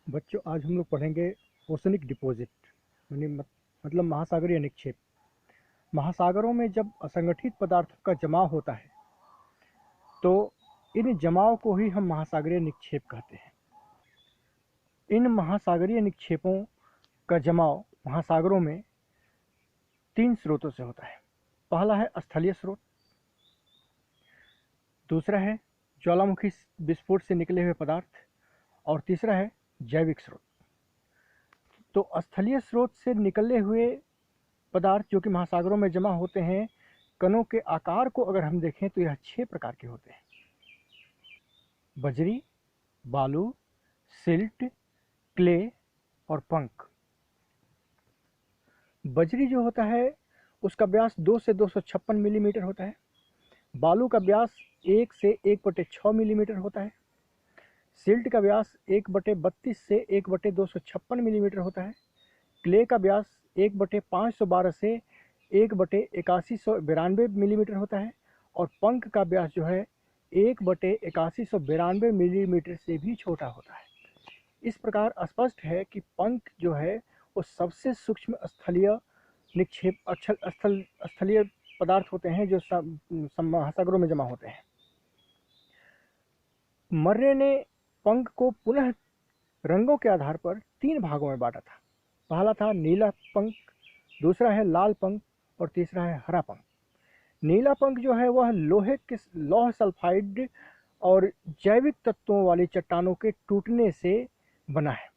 बच्चों, आज हम लोग पढ़ेंगे ओशनिक डिपॉजिट मतलब महासागरीय निक्षेप। महासागरों में जब असंगठित पदार्थों का जमाव होता है तो इन जमाव को ही हम महासागरीय निक्षेप कहते हैं। इन महासागरीय निक्षेपों का जमाव महासागरों में तीन स्रोतों से होता है। पहला है स्थलीय स्रोत, दूसरा है ज्वालामुखी विस्फोट से निकले हुए पदार्थ और तीसरा है जैविक स्रोत। तो स्थलीय स्रोत से निकले हुए पदार्थ जो कि महासागरों में जमा होते हैं, कणों के आकार को अगर हम देखें तो यह 6 प्रकार के होते हैं। बजरी, बालू, सिल्ट, क्ले और पंख। बजरी जो होता है उसका व्यास 2 से 256 मिलीमीटर होता है। बालू का व्यास 1 से 1/6 मिलीमीटर होता है। सिल्ट का व्यास 1/32 से 1/256 मिलीमीटर होता है। क्ले का व्यास 1/512 से 1/8192 मिलीमीटर होता है और पंख का व्यास जो है 1/8192 मिलीमीटर से भी छोटा होता है। इस प्रकार स्पष्ट है कि पंख जो है वो सबसे सूक्ष्म स्थलीय निक्षेप स्थलीय पदार्थ होते हैं जो महासागरों में जमा होते हैं। मर्रे ने पंख को पुनः रंगों के आधार पर 3 भागों में बांटा था। पहला था नीला पंख, दूसरा है लाल पंख और तीसरा है हरा पंख। नीला पंख जो है वह लौह सल्फाइड और जैविक तत्वों वाली चट्टानों के टूटने से बना है।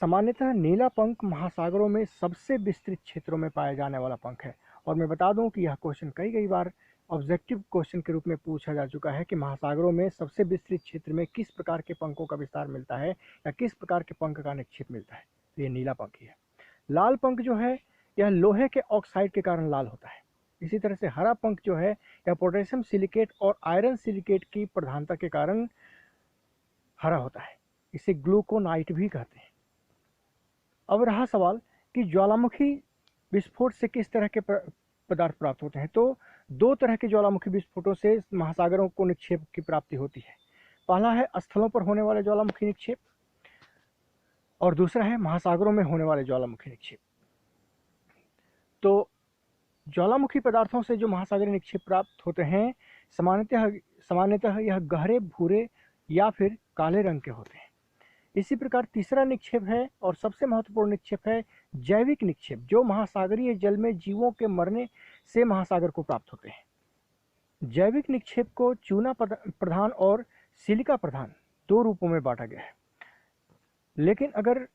सामान्यतः नीला पंख महासागरों में सबसे विस्तृत क्षेत्रों में पाए जाने वाला पंख है। और मैं बता दूं कि यह क्वेश्चन कई बार ऑब्जेक्टिव क्वेश्चन के रूप में पूछा जा चुका है कि महासागरों में सबसे विस्तृत क्षेत्र में किस प्रकार के पंखों का विस्तार मिलता है या किस प्रकार के पंख का निक्षेप मिलता है। तो ये नीला पंख ही है। लाल पंख जो है यह लोहे के ऑक्साइड के कारण लाल होता है। इसी तरह से हरा पंख जो है यह पोटेशियम सिलिकेट और आयरन सिलिकेट की प्रधानता के कारण हरा होता है। इसे ग्लूकोनाइट भी कहते हैं। अब रहा सवाल कि ज्वालामुखी विस्फोट से किस तरह के पदार्थ प्राप्त होते हैं। तो 2 तरह के ज्वालामुखी विस्फोटों से महासागरों को निक्षेप की प्राप्ति होती है। पहला है स्थलों पर होने वाले ज्वालामुखी निक्षेप और दूसरा है महासागरों में होने वाले ज्वालामुखी निक्षेप। तो ज्वालामुखी पदार्थों से जो महासागरीय निक्षेप प्राप्त होते हैं सामान्यतः यह गहरे भूरे या फिर काले रंग के होते हैं। इसी प्रकार तीसरा निक्षेप है और सबसे महत्वपूर्ण निक्षेप है जैविक निक्षेप, जो महासागरीय जल में जीवों के मरने से महासागर को प्राप्त होते हैं। जैविक निक्षेप को चूना प्रधान और सिलिका प्रधान 2 रूपों में बांटा गया है। लेकिन अगर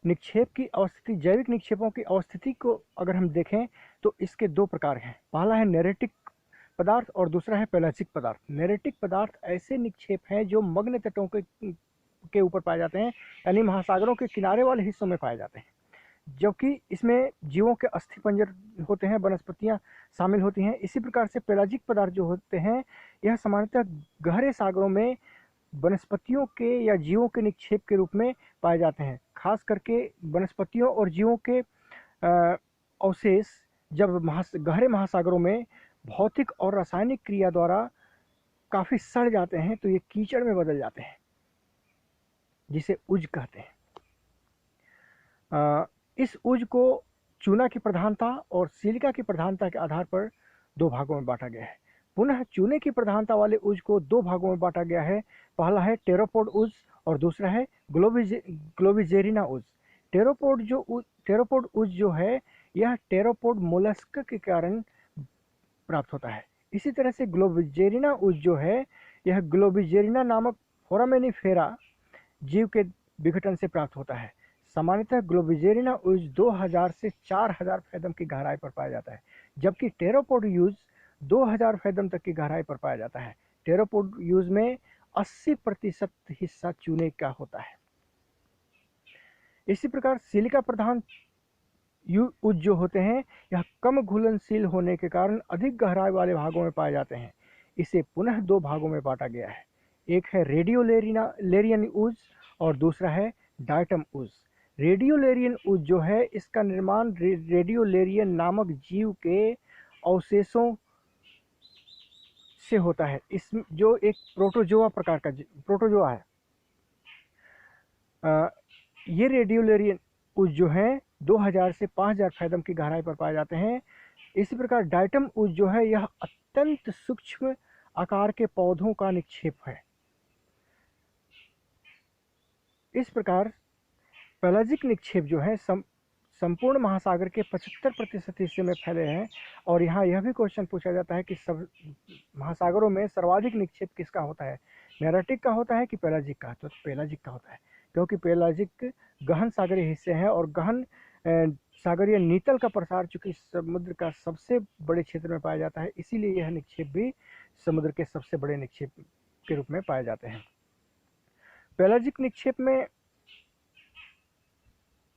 निक्षेप की अवस्थिति, जैविक निक्षेपों की अवस्थिति को अगर हम देखें तो इसके 2 प्रकार हैं। पहला है नेरेटिक पदार्थ और दूसरा है पेलाजिक पदार्थ। नेरेटिक पदार्थ ऐसे निक्षेप हैं जो मग्न तटों के ऊपर पाए जाते हैं, यानी महासागरों के किनारे वाले हिस्सों में पाए जाते हैं, जबकि इसमें जीवों के अस्थिपंजर होते हैं, वनस्पतियां शामिल होती हैं। इसी प्रकार से पेलाजिक पदार्थ जो होते हैं यह सामान्यतः गहरे सागरों में वनस्पतियों के या जीवों के निक्षेप के रूप में पाए जाते हैं। खास करके वनस्पतियों और जीवों के अवशेष जब गहरे महासागरों में भौतिक और रासायनिक क्रिया द्वारा काफ़ी सड़ जाते हैं तो ये कीचड़ में बदल जाते हैं, जिसे उज कहते हैं। इस उज को चूना की प्रधानता और सिलिका की प्रधानता के आधार पर 2 भागों में बांटा गया है। पुनः चूने की प्रधानता वाले उज को 2 भागों में बांटा गया है। पहला है टेरोपोड उज और दूसरा है ग्लोबिजेरिना उज। टेरोपोड उज जो है यह टेरोपोड मोलस्क के कारण प्राप्त होता है। इसी तरह से ग्लोबिजेरिना उज जो है यह ग्लोबिजेरिना नामक फोरामेनिफेरा जीव के विघटन से प्राप्त होता है। सामान्यतः ग्लोबिजेरिना उज 2000 से 4000 फैदम की गहराई पर पाया जाता है, जबकि टेरोपोड यूज 2000 फैदम तक की गहराई पर पाया जाता है। टेरोपोड यूज में 80% हिस्सा चूने का होता है। इसी प्रकार सिलिका प्रधान उज जो होते हैं यह कम घुलनशील होने के कारण अधिक गहराई वाले भागों में पाए जाते हैं। इसे पुनः 2 भागों में बांटा गया है। एक है रेडियोलेरियन उज और दूसरा है डायटम उज। रेडियोलेरियन उज जो है इसका निर्माण रेडियोलेरियन नामक जीव के अवशेषों से होता है। इस जो एक प्रोटोजोआ प्रकार का प्रोटोजोआ है, ये रेडियोलेरियन उज जो हैं 2000 से 5000 फैदम की गहराई पर पाए जाते हैं। इसी प्रकार डाइटम उज जो है यह अत्यंत सूक्ष्म आकार के पौधों का निक्षेप है। इस प्रकार पेलाजिक निक्षेप जो है संपूर्ण महासागर के 75% हिस्से में फैले हैं। और यहाँ यह भी क्वेश्चन पूछा जाता है कि सब महासागरों में सर्वाधिक निक्षेप किसका होता है, नेरेटिक का होता है कि पेलाजिक का? तो पेलाजिक का होता है, क्योंकि पेलाजिक गहन सागरीय हिस्से हैं और गहन सागरीय नीतल का प्रसार चूंकि समुद्र का सबसे बड़े क्षेत्र में पाया जाता है, इसीलिए यह निक्षेप भी समुद्र के सबसे बड़े निक्षेप के रूप में पाए जाते हैं। पेलाजिक निक्षेप में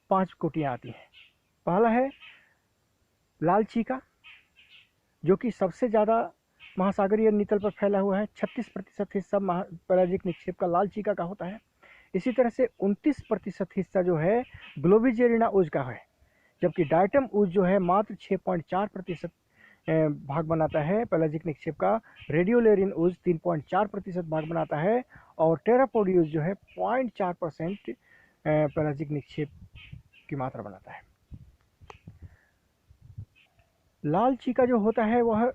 5 कोटियां आती हैं। पहला है लाल चीका, जो कि सबसे ज़्यादा महासागरीय नितल पर फैला हुआ है। 36% हिस्सा पेलाजिक निक्षेप का लाल चीका का होता है। इसी तरह से 29% हिस्सा जो है ग्लोबिजेरिना उज का है, जबकि डाइटम उज जो है मात्र 6.4% भाग बनाता है पेलाजिक निक्षेप का। रेडियोलेरियन उज 3.4% भाग बनाता है और टेरापोडियस जो है 0.4% पेलाजिक निक्षेप की मात्रा बनाता है। लाल चीका जो होता है वह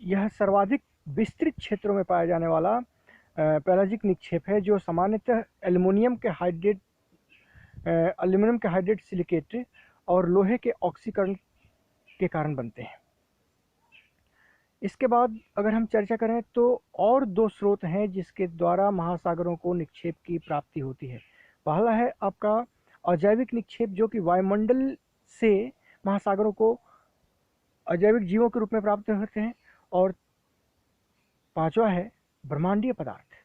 यह सर्वाधिक विस्तृत क्षेत्रों में पाया जाने वाला पेलाजिक निक्षेप है, जो सामान्यतः एल्युमिनियम के हाइड्रेट सिलिकेट और लोहे के ऑक्सीकरण के कारण बनते हैं। इसके बाद अगर हम चर्चा करें तो और 2 स्रोत हैं जिसके द्वारा महासागरों को निक्षेप की प्राप्ति होती है। पहला है आपका अजैविक निक्षेप, जो कि वायुमंडल से महासागरों को अजैविक जीवों के रूप में प्राप्त होते हैं। और 5वां है ब्रह्मांडीय पदार्थ।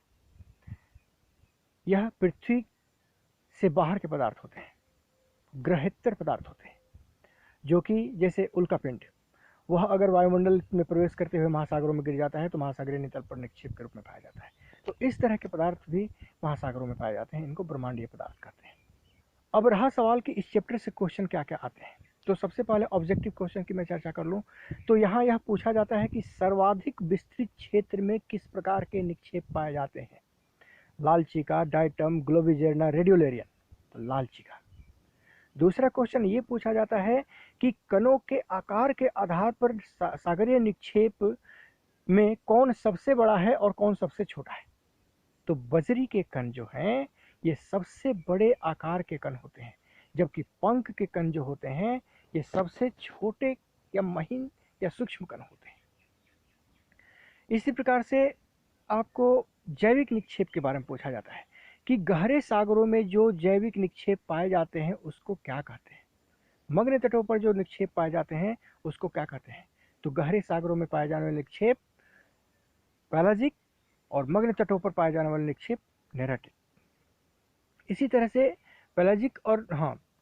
यह पृथ्वी से बाहर के पदार्थ होते हैं, ग्रहेतर पदार्थ होते हैं, जो कि जैसे उल्कापिंड, वह अगर वायुमंडल में प्रवेश करते हुए महासागरों में गिर जाता है तो महासागरीय नितल पर निक्षेप के रूप में पाया जाता है। तो इस तरह के पदार्थ भी महासागरों में पाए जाते हैं, इनको ब्रह्मांडीय पदार्थ कहते हैं। अब रहा सवाल कि इस चैप्टर से क्वेश्चन क्या क्या आते हैं। तो सबसे पहले ऑब्जेक्टिव क्वेश्चन की मैं चर्चा कर लूँ तो यहाँ यह पूछा जाता है कि सर्वाधिक विस्तृत क्षेत्र में किस प्रकार के निक्षेप पाए जाते हैं। लाल चीका, डाइटम, ग्लोबिजेरिना, रेडियोलेरियन। तो लाल चीका। दूसरा क्वेश्चन ये पूछा जाता है कि कणों के आकार के आधार पर सागरीय निक्षेप में कौन सबसे बड़ा है और कौन सबसे छोटा है। तो बजरी के कण जो हैं ये सबसे बड़े आकार के कण होते हैं, जबकि पंख के कण जो होते हैं ये सबसे छोटे या महीन या सूक्ष्म कण होते हैं। इसी प्रकार से आपको जैविक निक्षेप के बारे में पूछा जाता है कि गहरे सागरों में जो जैविक निक्षेप पाए जाते हैं उसको क्या कहते हैं। मग्न तटों पर जो निक्षेप पाए जाते हैं उसको क्या कहते हैं। तो गहरे सागरों में पाए जाने वाले निक्षेप पेलाजिक और मग्न तटों पर पाए जाने वाले निक्षेप नेरेटिक। इसी तरह से पेलाजिक और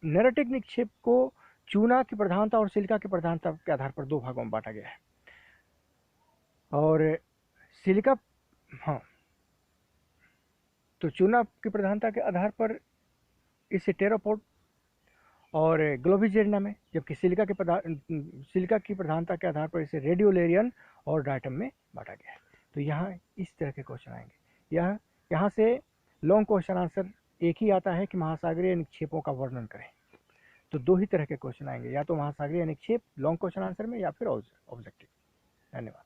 नेरेटिक निक्षेप को चूना की प्रधानता और सिलिका की प्रधानता के आधार पर 2 भागों में बांटा गया है। और सिलिका तो चूना की प्रधानता के आधार पर इसे टेरापोड और ग्लोबिजेरिना में, जबकि सिलिका की प्रधानता के आधार पर इसे रेडियोलेरियन और डाइटम में बांटा गया है। तो यहाँ इस तरह के क्वेश्चन आएंगे। यहाँ से लॉन्ग क्वेश्चन आंसर एक ही आता है कि महासागरीय निक्षेपों का वर्णन करें। तो 2 ही तरह के क्वेश्चन आएंगे, या तो महासागरीय निक्षेप लॉन्ग क्वेश्चन आंसर में या फिर ऑब्जेक्टिव। धन्यवाद।